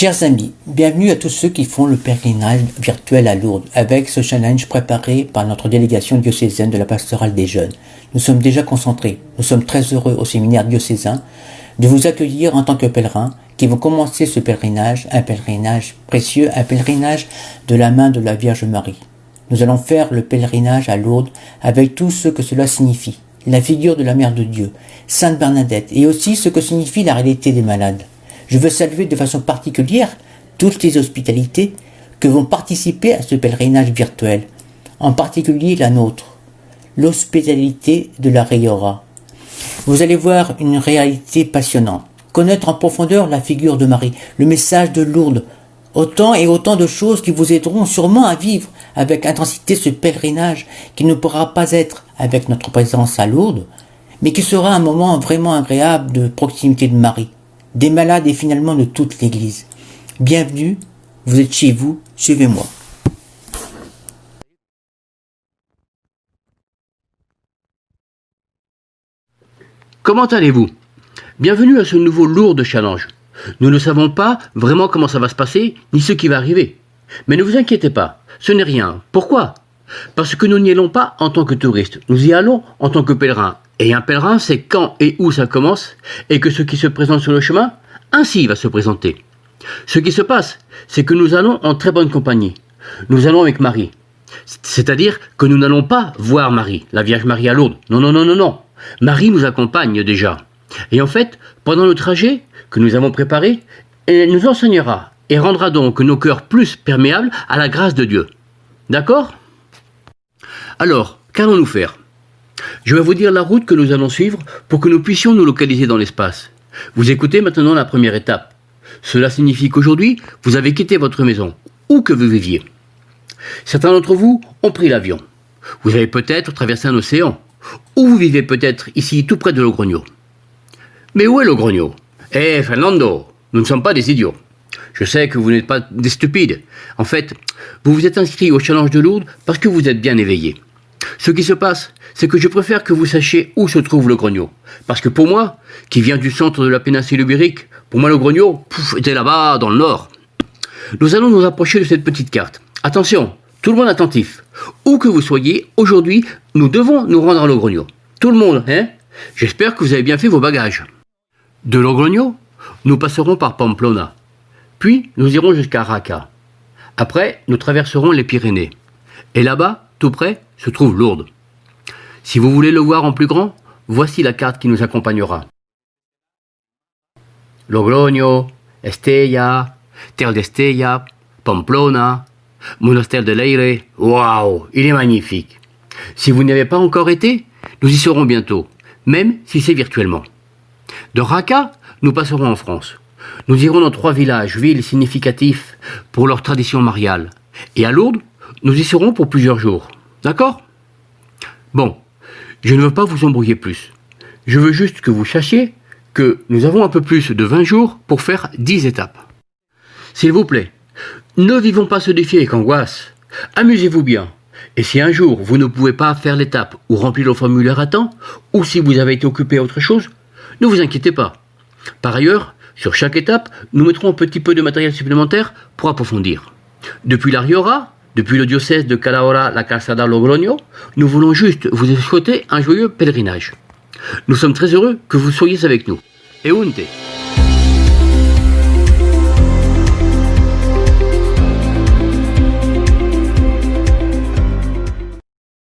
Chers amis, bienvenue à tous ceux qui font le pèlerinage virtuel à Lourdes avec ce challenge préparé par notre délégation diocésaine de la pastorale des jeunes. Nous sommes déjà concentrés, nous sommes très heureux au séminaire diocésain de vous accueillir en tant que pèlerins qui vont commencer ce pèlerinage, un pèlerinage précieux, un pèlerinage de la main de la Vierge Marie. Nous allons faire le pèlerinage à Lourdes avec tout ce que cela signifie, la figure de la Mère de Dieu, Sainte Bernadette, et aussi ce que signifie la réalité des malades. Je veux saluer de façon particulière toutes les hospitalités que vont participer à ce pèlerinage virtuel, en particulier la nôtre, l'hospitalité de la Riora. Vous allez voir une réalité passionnante, connaître en profondeur la figure de Marie, le message de Lourdes, autant et autant de choses qui vous aideront sûrement à vivre avec intensité ce pèlerinage qui ne pourra pas être avec notre présence à Lourdes, mais qui sera un moment vraiment agréable de proximité de Marie, des malades et finalement de toute l'Église. Bienvenue, vous êtes chez vous, suivez-moi. Comment allez-vous? Bienvenue à ce nouveau Lourdes Challenge. Nous ne savons pas vraiment comment ça va se passer, ni ce qui va arriver. Mais ne vous inquiétez pas, ce n'est rien. Pourquoi? Parce que nous n'y allons pas en tant que touristes, nous y allons en tant que pèlerins. Et un pèlerin, c'est quand et où ça commence, et que ce qui se présente sur le chemin, ainsi va se présenter. Ce qui se passe, c'est que nous allons en très bonne compagnie. Nous allons avec Marie. C'est-à-dire que nous n'allons pas voir Marie, la Vierge Marie à Lourdes. Non, non, non, non, non. Marie nous accompagne déjà. Et en fait, pendant le trajet que nous avons préparé, elle nous enseignera et rendra donc nos cœurs plus perméables à la grâce de Dieu. D'accord? Alors, qu'allons-nous faire? Je vais vous dire la route que nous allons suivre pour que nous puissions nous localiser dans l'espace. Vous écoutez maintenant la première étape. Cela signifie qu'aujourd'hui, vous avez quitté votre maison, où que vous viviez. Certains d'entre vous ont pris l'avion. Vous avez peut-être traversé un océan, ou vous vivez peut-être ici tout près de Logrogno. Mais où est Logrogno? Eh, Fernando, nous ne sommes pas des idiots. Je sais que vous n'êtes pas des stupides. En fait, vous vous êtes inscrit au challenge de Lourdes parce que vous êtes bien éveillés. Ce qui se passe, c'est que je préfère que vous sachiez où se trouve Logrogno. Parce que pour moi, qui vient du centre de la péninsule ibérique, pour moi Logrogno, était là-bas, dans le nord. Nous allons nous approcher de cette petite carte. Attention, tout le monde attentif. Où que vous soyez, aujourd'hui, nous devons nous rendre à Logrogno. Tout le monde, hein? J'espère que vous avez bien fait vos bagages. De Logrogno, nous passerons par Pamplona. Puis, nous irons jusqu'à Raca. Après, nous traverserons les Pyrénées. Et là-bas, tout près, se trouve Lourdes. Si vous voulez le voir en plus grand, voici la carte qui nous accompagnera. Logrogno, Estella, Terre d'Estella, Pamplona, Monastère de Leyre. Waouh, il est magnifique. Si vous n'y avez pas encore été, nous y serons bientôt, même si c'est virtuellement. De Raca, nous passerons en France. Nous irons dans 3 villages, villes significatifs pour leur tradition mariale. Et à Lourdes, nous y serons pour plusieurs jours. D'accord? Bon, je ne veux pas vous embrouiller plus. Je veux juste que vous sachiez que nous avons un peu plus de 20 jours pour faire 10 étapes. S'il vous plaît, ne vivons pas ce défi avec angoisse. Amusez-vous bien. Et si un jour vous ne pouvez pas faire l'étape ou remplir le formulaire à temps, ou si vous avez été occupé à autre chose, ne vous inquiétez pas. Par ailleurs, sur chaque étape, nous mettrons un petit peu de matériel supplémentaire pour approfondir. Depuis la Riora, depuis le diocèse de Calahorra, la Calzada Logrogno, nous voulons juste vous souhaiter un joyeux pèlerinage. Nous sommes très heureux que vous soyez avec nous. Eunte!